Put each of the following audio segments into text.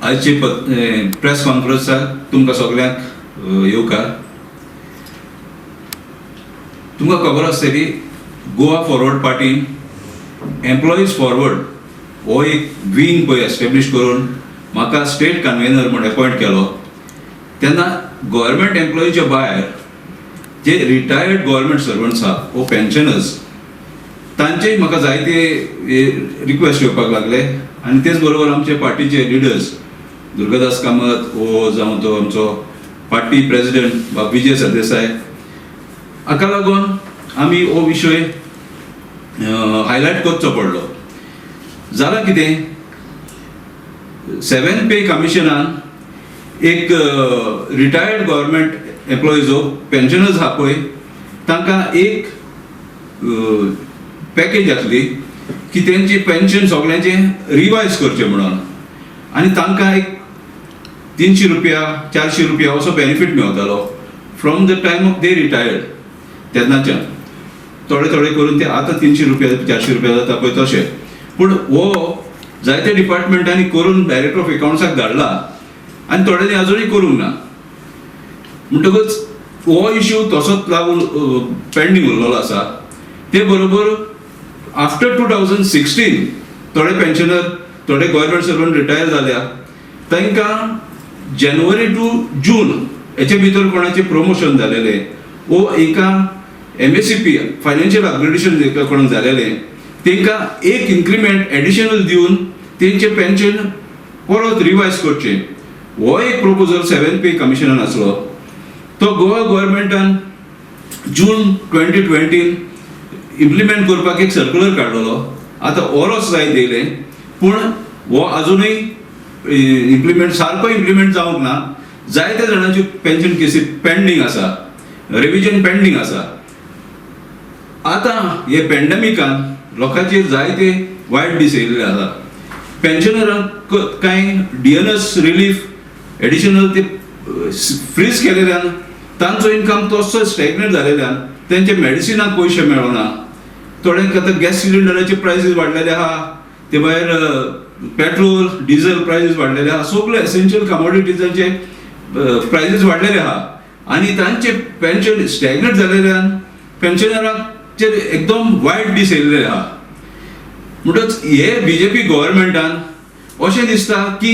आजचे प्रेस कॉन्फरन्साक तुमकां सगळ्यांक येवकार. तुमकां खबर आसतली गोवा फॉरवर्ड पार्टीन एम्प्लॉईज फॉरवर्ड हो एक विंग पळय एस्टॅब्लिश करून म्हाका स्टेट कन्व्हेनर म्हण अपॉयंट केलो. तेन्ना गव्हर्मेंट एम्प्लॉईच्या भायर जे रिटायर्ड गव्हर्मेंट सर्वंट्स आहा वो पेन्शनर्स तांचेय म्हाका जायते रिक्वेस्ट येवपाक लागले. आनी तेच बरोबर आमचे पार्टीचे लिडर्स दुर्गादास कामत वो जावं तो आमचो पार्टी प्रेसिडेंट विजय सरदेसाय हाका लागून आमी हो विशय हायलायट करचो पडलो. जालां कितें, 7th पे कमिशनान एक रिटायर्ड गव्हर्मेंट एम्प्लॉईज पेन्शनर्स आहा पळय तांकां एक पॅकेज आसली की तेंची पेन्शन सगळ्यांचे रिवायज करचे म्हणून आनी तांकां एक 300 रुपया 400 रुपया असो बेनिफीट मेळतालो from the time of they retired. तेन्नाच्यान थोडे थोडे करून ते आतां 300 रुपया 400 रुपया जाता पळय तशें. पूण हो जायत्या डिपार्टमेंटांनी करून डायरेक्टर ऑफ अकाउंट्साक धाडला आनी थोड्यांनी आजुनूय करूंक ना. म्हणटकच हो इश्यू तसोच लागून पेंडींग उरलेलो आसा. ते बरोबर आफ्टर 2016 थोडे पेन्शनर थोडे गव्हर्मेंट सर्वंट रिटायर जाल्या तांकां जानेवारी टू जून हेचे भितर कोणाचे प्रमोशन जालेले वो एका MSCP फायनान्शियल अपग्रेडेशन कोणाक जालेले तांकां एक इन्क्रिमेंट एडिशनल दिवन तेंचे पेन्शन परत रिवायज करचे हो एक प्रपोजल 7th पे कमिशनान आसलो. तो गोवा गव्हर्मेंटान जून 2020 इम्प्लिमेंट करपाक एक सर्क्युलर काडलेलो. आतां ओरोस जायत येयले पूण हो आजुनूय इम्प्लिमेंट सारको इम्प्लिमेंट जावंक ना. जायत्या जाणांची पेन्शन केसी पेंडींग आसा, रिविजन पेंडींग आसा. आतां हे पेंडेमिकान लोकांचेर जायते वायट दीस येयल्ले आसा. पेन्शनरांक कांय DNS रिलीफ एडिशनल ते फ्रीज केलेल्यान तांचो इन्कम तसो स्टॅग्नेट जालेल्यान तेंचे मेडिसिनाक पयशे मेळना. थोड्यांक आतां गॅस सिलिंडराचे प्रायसीस वाडलेले आहा, ते भायर पेट्रोल डिझल प्रायसीस वाडलेले आहा, सगळे एसेन्शियल कमोडिटीजांचे प्रायसीस वाडलेले आहा आनी तांचे पेन्शन स्टॅग्नेट जालेल्यान पेन्शनरांचेर एकदम वायट दीस येयल्ले आहा. म्हणटच हे BJP गव्हर्मेंटान अशें दिसता की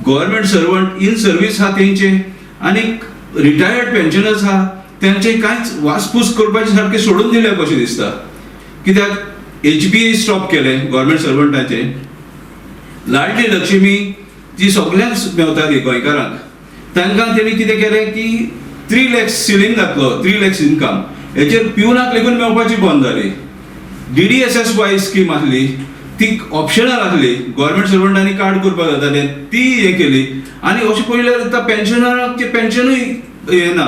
गव्हर्मेंट सर्वंट इन सर्वीस आहा तेंचे आनी रिटायर्ड पेन्शनर्स आहा तेंचे कांयच वासपूस करपाचे सारके सोडून दिले कशें दिसता. कित्याक HBA स्टॉप केले गव्हर्मेंट सर्वंटाचे. लाडली लक्ष्मी जी सगळ्यांक मेवताली गोंयकारांक तांकां तेणी कितें केलें की 3 lakhs सिलींग घातलो. 3 lakhs इन्कम हेचेर पिवनाक लेगून मेवपाची बंद जाली. DDSSY स्कीम आसली ती ऑप्शनल आसली, गव्हर्मेंट सर्वंटांनी कार्ड करपाक जाताले ती हे केली आनी अशें पळयल्यार आतां पेन्शनरांचे पेन्शनूय येना.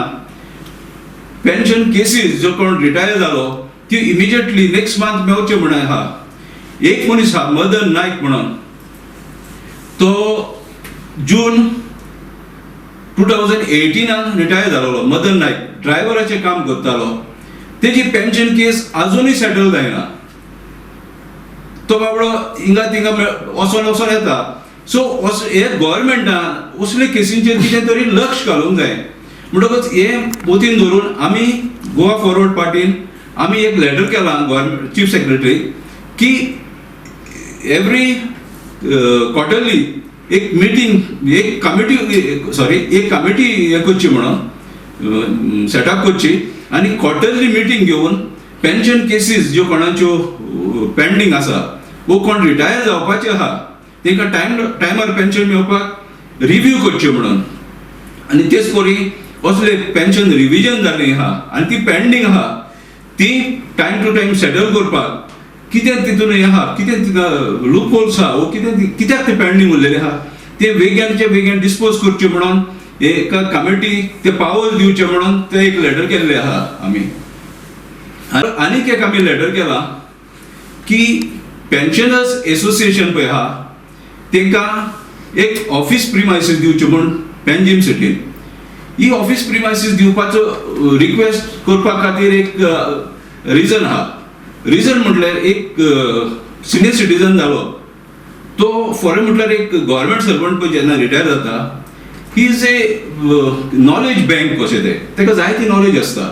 पेन्शन केसीस जो कोण रिटायर जालो ती इमिजिएटली नेक्स्ट मंथ मेवचे म्हणून आहा. एक मनीस आहा मदन नायक म्हणून, तो जून 2018 रिटायर जालोलो. मदन नायक ड्रायव्हराचें काम करतालो. तेजी पेन्शन केस आजुनूय सेटल जायना. तो बाबडो हिंगा थिंगा वचोन येता. सो हे गव्हर्मेंटान असले केसींचेर कितें तरी लक्ष घालूंक जाय. म्हणटकच हे पोतीन धरून आमी गोवा फॉरवर्ड पार्टीन आमी एक लेटर केला गव्हर्मेंट चीफ सेक्रेटरी की एवरी क्वार्टरली एक मिटींग एक कमिटी हे करची म्हणून सेटअप करची आनी क्वार्टरली मिटींग घेवन पेन्शन केसीस ज्यो कोणाच्यो पेंडींग आसा वो कोण रिटायर जावपाचे आहा तांकां टायमार पेन्शन मेळपाक रिव्यू करचे म्हणून. आनी तेच परी असले पेन्शन रिविजन जाल्ली आहा आनी ती पेंडींग आहा ती टायम टू टायम सेटल करपाक कितें तितून हे आहा, कितें तितून लूप होल्स आहा वो कित्याक ते पेंडींग उरलेले आहा ते वेग्यानचे बेगीन डिस्पोज करचे म्हणून एका कमिटी ते पावर दिवचे म्हणून ते एक लेटर केल्ले आहा आमी. आनीक एक आमी लेटर केला की पेन्शनर्स एसोसिएशन पळय आहा तांकां एक ऑफिस प्रिमायसीस दिवचे म्हणून पेनजीम सिटीन. ही ऑफिस प्रिमायसीस दिवपाचो रिक्वेस्ट करपा खातीर एक रिजन आहा. रिजन म्हटल्यार एक सिनियर सिटीजन जालो तो फॉरेन म्हटल्यार एक गव्हर्मेंट सर्वंट पळय जेन्ना रिटायर जाता he is a knowledge bank कशें तें, ताका जायती नॉलेज आसता.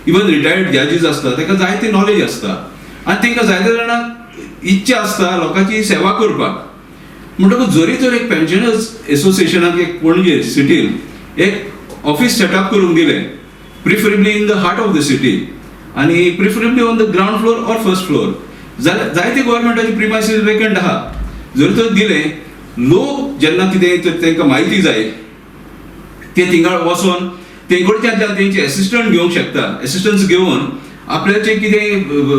इवन रिटायर्ड जजीस आसता ताका जायती नॉलेज आसता आनी तांकां जायत्या जाणांक इच्छा आसता लोकांची सेवा करपाक. म्हणटकूच जरी तर एक पेन्शनर्स एसोसिएशनाक एक पणजे सिटीन एक ऑफिस सेटअप करून दिलें, preferably in the heart of the city आनी preferably on the ground floor or first floor, जाल्यार जायते गव्हर्मेंटाची प्रिमायसीस वेकंट आहा. जर तर दिलें, लोक जेन्ना कितें तांकां म्हायती जाय ते थिंगा वचोन तेंकडच्यान तेंचे एसिस्टंट घेवंक शकता. एसिस्टन्स घेवन आपल्याचें कितें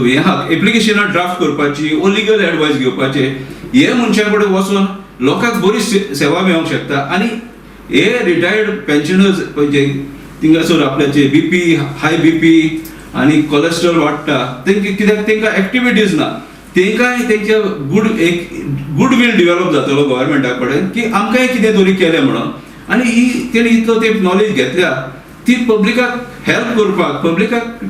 हें आहा एप्लिकेशनां ड्राफ्ट करपाची ओ लिगल एडवायस घेवपाचे, हे मनशा कडेन वचोन लोकांक बरी सेवा मेळोंक शकता. आनी हे रिटायर्ड पेन्शनर्स म्हणजे थिंगासर आपल्याचे BP, हाय BP आनी कोलेस्ट्रॉल वाडटा, कित्याक तांकां एक्टिविटीज ना, तांकांय तेंच्या गुड विल डिवेलप जातलो गव्हर्मेंटा कडेन की आमकांय कितें तरी केलें म्हणून. आनी ही तेणी इतलो ते नॉलेज घेतल्या ती पब्लिकाक हेल्प करपाक, पब्लिकाक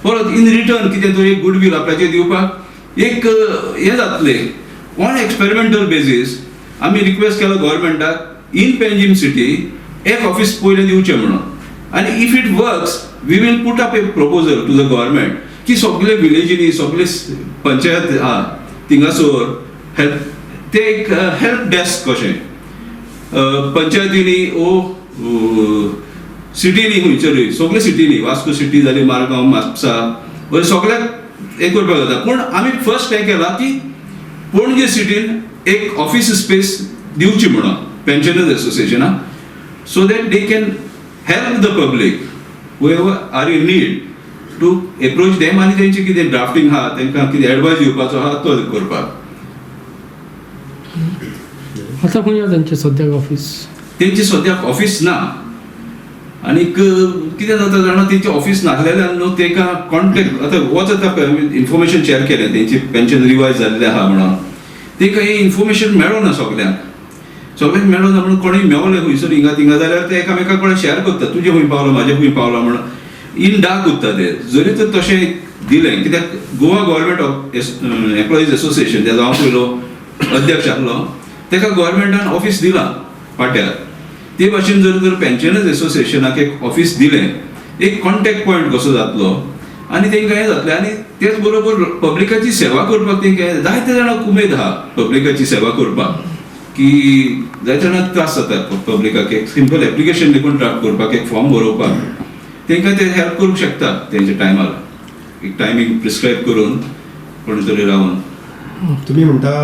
परत इन रिटर्न कितें तरी गुड विल आपल्याचें दिवपाक एक हें जातलें. ऑन एक्सपेरिमेंटल बेसीस आमी रिक्वेस्ट केलो गव्हर्मेंटाक इन पेंजीम सिटी एक ऑफिस पयलें दिवचें म्हणून. आनी if it works we will put up a proposal to the government की सगळे विलेजीनी सगळे पंचायत आहा थिंगासोर हेल्प ते एक हेल्प डेस्क कशें पंचायतीनी ओ सिटीनी खंयसरूय सगळे सिटीनी वास्को सिटी जाली, मारगांव, म्हापसा सगळ्याक हें करपाक जाता. पूण आमी फर्स्ट हें केलां की पणजे सिटीन एक ऑफिस स्पेस दिवची म्हणून पेन्शनर्स एसोसिएशनाक, so that they can help the public whoever are in need to approach them आनी तेंचे कितें ड्राफ्टींग आहा तांकां कितें एडवायस दिवपाचो आहा तो करपाक. आतां खंय आसा तेंचें सद्याक ऑफिस? तेंचे सद्याक ऑफिस ना. आनीक कितें जाता जाणा तेंचे ऑफिस नासलेल्यान न्हू तांकां कॉन्टेक्ट आतां वच आतां इन्फॉर्मेशन शेअर केलें तेंची पेन्शन रिवायज जाल्लें आहा म्हणून तांकां हें इन्फॉर्मेशन मेळोना सगळ्यांक मेळोना म्हणून कोणूय मेवलें खंयसर हिंगा थिंगा जाल्यार ते एकामेका कडेन शेअर करता तुजें खंय पावलो म्हाजें खंय पावलो म्हणून इन डार्क उरता ते. जरी तर तशें दिलें कित्याक गोवा गव्हर्मेंट एम्प्लॉईज एसोसिएशन तेजो हांव पयलो अध्यक्ष आसलो ताका गव्हर्मेंटान ऑफिस दिलां पाट्यार. ते भाशेन जर तर पेन्शनर्स एसोसिएशनाक एक ऑफिस दिलें एक कॉन्टेक्ट पॉयंट कसो जातलो आनी तांकां हें जातलें. आनी तेच बरोबर पब्लिकाची सेवा करपाक तांकां जायते जाणांक उमेद आहा पब्लिकाची सेवा करपाक की जायते जाणांक त्रास जाता पब्लिकाक एक सिंपल एप्लिकेशन देखून ड्राफ्ट करपाक एक फॉर्म बरोवपाक तांकां ते हेल्प करूंक शकता तेंच्या टायमार एक टायमींग प्रिस्क्रायब करून कोण तरी रावन. तुमी म्हणटा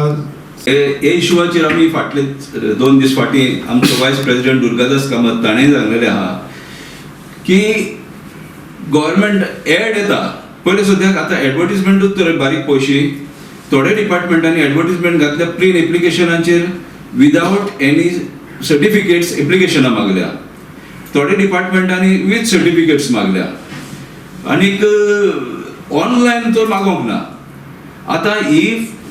हे इशुवाचेर आमी फाटले 2 दीस फाटीं आमचो वायस प्रेसिडेंट दुर्गादास कामत ताणें सांगलेलें आहा की गव्हर्मेंट एड येता पयलीं सद्याक आतां एडवर्टिजमेंटूच तर बारीक पयशे थोड्या डिपार्टमेंटांनी एडवर्टिजमेंट घातल्या प्लेन एप्लिकेशनाचेर विदावट एनी सर्टिफिकेट्स एप्लिकेशनां मागल्या, थोड्या डिपार्टमेंटांनी विथ सर्टिफिकेट्स मागल्या आनीक ऑनलायन तर मागोवंक ना. आतां ही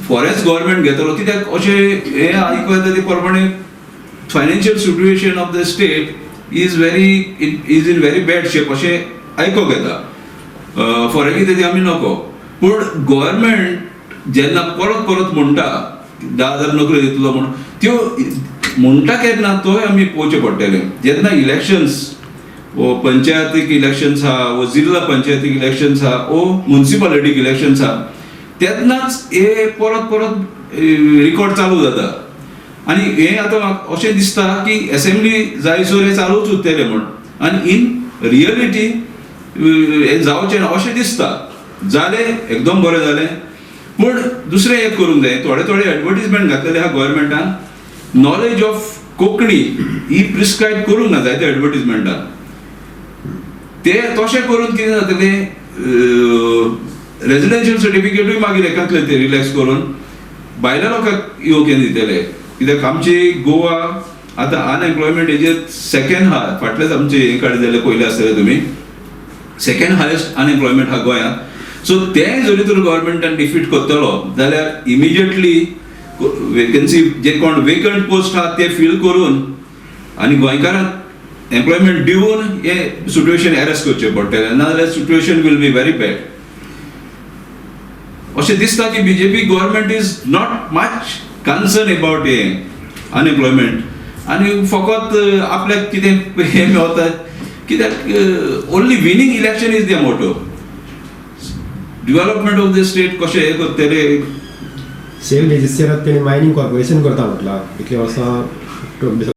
फॉरेस्ट गव्हर्मेंट घेतलो कित्याक अशें हें आयकूं येता ते प्रमाणे financial situation of the state is in very bad shape अशें आयकोंक येता. फॉरेन कितें तें आमी नको, पूण गव्हर्मेंट जेन्ना परत परत म्हणटा 10,000 नोकऱ्यो दितलो म्हणून त्यो म्हणटा केन्ना तोय आमी पळोवचें पडटलें. जेन्ना इलेक्शन्स वो पंचायतीक इलेक्शन्स आहा वो जिल्ला पंचायतीक इलेक्शन्स आहा वो म्युनिसिपालिटीक इलेक्शन्स आहा तेन्नाच हे परत परत रिकॉर्ड चालू जाता. आनी हें आतां अशें दिसता की असेंब्ली जायसर हें चालूच उरतलें म्हण आनी इन रियलिटी हें जावचें ना अशें दिसता. जालें एकदम बरें जालें, पूण दुसरें एक करूंक जाय. थोडे एडवर्टिजमेंट घातलेले आहा गव्हर्मेंटान नॉलेज ऑफ कोंकणी ही प्रिस्क्रायब करूंक ना जाय त्या एडवर्टिजमेंटान. ते तशें करून कितें जातलें रेजिडेन्शियल सर्टिफिकेटूय मागीर एकांतलें ते रिलॅक्स करून भायल्या लोकांक येवंक दितले. कित्याक आमची गोवा आतां अनएम्प्लॉयमेंट हेजेर सेकंड आहा. फाटलेच आमचे हे काडिल्ले पयले आसतले तुमी सेकंड हायेस्ट अनएम्प्लॉयमेंट आहा गोंयांत. सो तें जरी तर गव्हर्मेंटान डिफीट करतलो जाल्यार इमिजिएटली वेकन्सी जे कोण वेकंट पोस्ट आहा ते फील करून आनी गोंयकारांक एम्प्लॉयमेंट दिवन हे सिट्युएशन एरेस्ट करचें पडटलें, नाजाल्यार situation will be very bad. अशें दिसता की BJP government is not much concern about हे अनएम्प्लॉयमेंट आनी फकत आपल्याक कितें हे मेवता कित्याक only winning election is the motto. Development of the state कशें हे करतले. सेम बेजिसचेर त्यांनी मायनिंग कॉर्पोरेशन करता म्हटलं इतले वर्सां